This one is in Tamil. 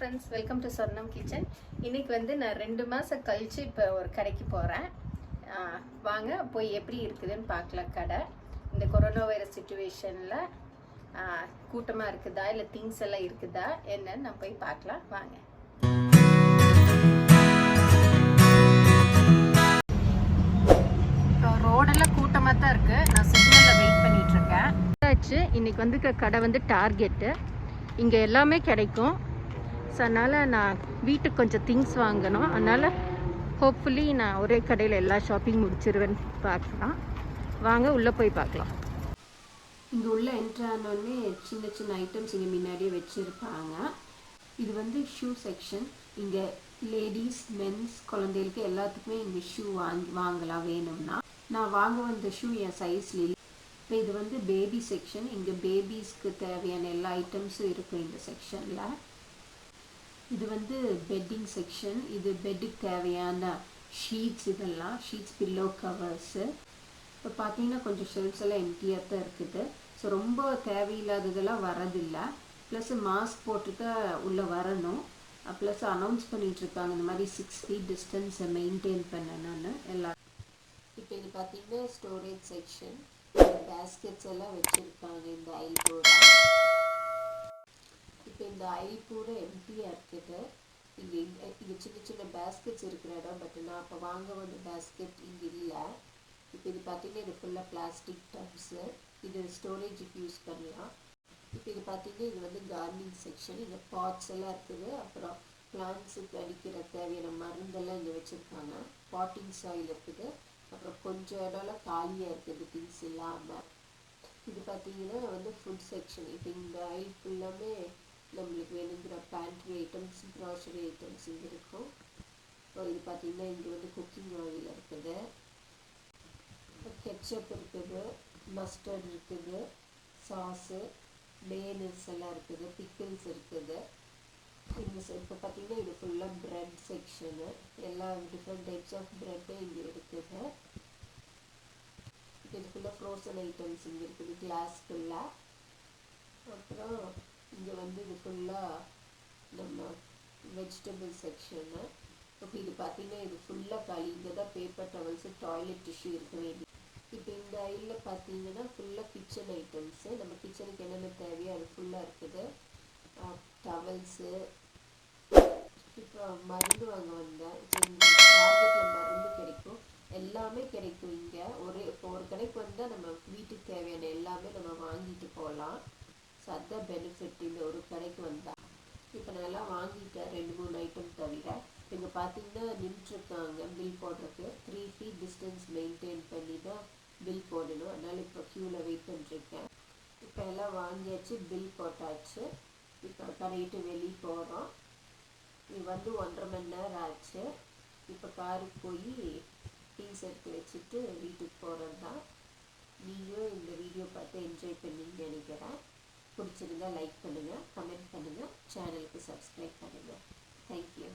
friends, welcome to Sornam kitchen. இன்னைக்கு வந்து நான் 2 மாசம் கழிச்சு இப்போ ஒரு கடைக்கு போறேன். வாங்க போய் எப்படி இருக்குதுன்னு பார்க்கலாம் கடை. இந்த கொரோனா வைரஸ் சிச்சுவேஷன்ல கூட்டமா இருக்குதா இல்ல திங்ஸ் எல்லாம் இருக்குதா என்னன்னு நான் போய் பார்க்கலாம் வாங்க. ரோடெல்லாம் கூட்டமா தான் இருக்கு. நான் சிக்னல்ல வெயிட் பண்ணிட்டு இருக்கேன். இன்னைக்கு வந்து கடை வந்து டார்கெட். இங்கே எல்லாமே கிடைக்கும். ஸோ அதனால் நான் வீட்டுக்கு கொஞ்சம் திங்ஸ் வாங்கணும். அதனால் ஹோப்ஃபுல்லி நான் ஒரே கடையில் எல்லா ஷாப்பிங் முடிச்சிருவேன்னு பார்க்கலாம். வாங்க உள்ளே போய் பார்க்கலாம். இங்கே உள்ள என்ட்ரானோடனே சின்ன சின்ன ஐட்டம்ஸ் இங்கே முன்னாடியே வச்சுருப்பாங்க. இது வந்து ஷூ செக்ஷன். இங்கே லேடிஸ் மென்ஸ் குழந்தைகளுக்கு எல்லாத்துக்குமே இங்கே ஷூ வாங்கலாம் வேணும்னா. நான் வாங்க வந்த ஷூ என் சைஸ்ல. இப்போ இது வந்து பேபி செக்ஷன். இங்கே பேபிஸ்க்கு தேவையான எல்லா ஐட்டம்ஸும் இருக்கும் இந்த செக்ஷனில். இது வந்து பெட்டிங் செக்ஷன். இது பெட்டுக்கு தேவையான ஷீட்ஸ், இதெல்லாம் ஷீட்ஸ், பில்லோ கவர்ஸு. இப்போ பார்த்தீங்கன்னா கொஞ்சம் ஷெல்ஃப்ஸ் எல்லாம் எம்டியாக தான் இருக்குது. ஸோ ரொம்ப தேவையில்லாததெல்லாம் வரதில்லை. ப்ளஸ் மாஸ்க் போட்டு தான் உள்ளே வரணும். ப்ளஸ் அனௌன்ஸ் பண்ணிகிட்ருக்காங்க இந்த மாதிரி 6 feet டிஸ்டன்ஸை மெயின்டைன் பண்ணணும்னு எல்லாம். இப்போ இது பார்த்தீங்கன்னா ஸ்டோரேஜ் செக்ஷன். பேஸ்கெட்ஸ் எல்லாம் வச்சுருக்காங்க இந்த ஐல் பூரா. இப்போ இந்த ஐல் பூரா எம்டியாக இருக்குது. இங்கே சின்ன சின்ன பேஸ்கெட்ஸ் இருக்கிற இடம். பட் நான் அப்போ வாங்க வந்த பேஸ்கெட் இங்கே இல்லை. இப்போ இது பார்த்தீங்கன்னா இது ஃபுல்லாக பிளாஸ்டிக் டப்ஸு. இது ஸ்டோரேஜுக்கு யூஸ் பண்ணலாம். இப்போ இது பார்த்தீங்கன்னா இது வந்து கார்டனிங் செக்ஷன். இங்கே பாட்ஸ் எல்லாம் இருக்குது. அப்புறம் பிளான்ட்ஸுக்கு அடிக்கிற தேவையான மருந்தெல்லாம் இங்கே வச்சுருக்காங்க. பாட்டிங் சாயில் இருக்குது. அப்புறம் கொஞ்சம் இடம்லாம் காலியாக இருக்குது திங்ஸ் இல்லாமல். இது பார்த்தீங்கன்னா வந்து ஃபுட் செக்ஷன். இப்போ இந்த ஐல் ஃபுல்லாமே நம்மளுக்கு வேணுங்கிற பேண்ட்ரி ஐட்டம்ஸ், க்ராசரி ஐட்டம்ஸ் இங்கே இருக்கும். இது பார்த்தீங்கன்னா இங்கே வந்து குக்கிங் ஆயில் இருக்குது, கெட்சப் இருக்குது, மஸ்டர்ட் இருக்குது, சாஸு, மேனஸ் எல்லாம் இருக்குது, பிக்கிள்ஸ் இருக்குது. இப்போ பார்த்தீங்கன்னா இது ஃபுல்லாக ப்ரெட் செக்ஷனு. எல்லா டிஃப்ரெண்ட் டைப்ஸ் ஆஃப் ப்ரெட்டு இங்கே இருக்குது. இது ஃபுல்லாக ஃப்ரோசன் ஐட்டம்ஸ் இங்கே இருக்குது கிளாஸ் ஃபுல்லாக. அப்புறம் இங்கே வந்து இது ஃபுல்லாக நம்ம வெஜிடபிள் செக்ஷனு. இப்போ இது பார்த்தீங்கன்னா இது ஃபுல்லாக காலி. இங்கே தான் பேப்பர் டவல்ஸு, டாய்லெட் டிஷ்யூ இருக்க வேண்டியது. இப்போ இந்த ஐலில் பார்த்தீங்கன்னா ஃபுல்லாக கிச்சன் ஐட்டம்ஸு. நம்ம கிச்சனுக்கு என்னென்ன தேவையோ அது ஃபுல்லாக இருக்குது. டவல்ஸு. இப்போ மருந்து வாங்க வந்தேன். டார்கெட்டில் மருந்து கிடைக்கும், எல்லாமே கிடைக்கும் இங்கே. இப்போ ஒரு கடைக்கு வந்தால் நம்ம வீட்டுக்கு தேவையான எல்லாமே நம்ம வாங்கிட்டு போகலாம். ஸோ அதுதான் பெனிஃபிட் இந்த ஒரு கடைக்கு வந்தால். இப்போ நான் எல்லாம் வாங்கிட்டேன் 2-3 ஐட்டம் தவிர. இங்கே பார்த்தீங்கன்னா நின்றுருக்காங்க பில் போடுறதுக்கு. 3 feet டிஸ்டன்ஸ் மெயின்டைன் பண்ணி தான் பில் போடணும். அதனால் இப்போ க்யூவில் வெயிட் பண்ணிருக்கேன். இப்போ எல்லாம் வாங்கியாச்சு, பில் போட்டாச்சு. இப்போ கடையிட்டு வெளியே போகிறோம். இது வந்து 1.5 மணி நேரம் ஆச்சு. இப்போ காருக்கு போய் திங்ஸ் எடுத்து வச்சுட்டு வீட்டுக்கு போகிறது தான். நீங்களும் இந்த வீடியோ பார்த்து என்ஜாய் பண்ணிங்கன்னு நினைக்கிறேன். பிடிச்சிருந்தா லைக் பண்ணுங்கள், கமெண்ட் பண்ணுங்கள், சேனலுக்கு சப்ஸ்கிரைப் பண்ணுங்கள். தேங்க்யூ.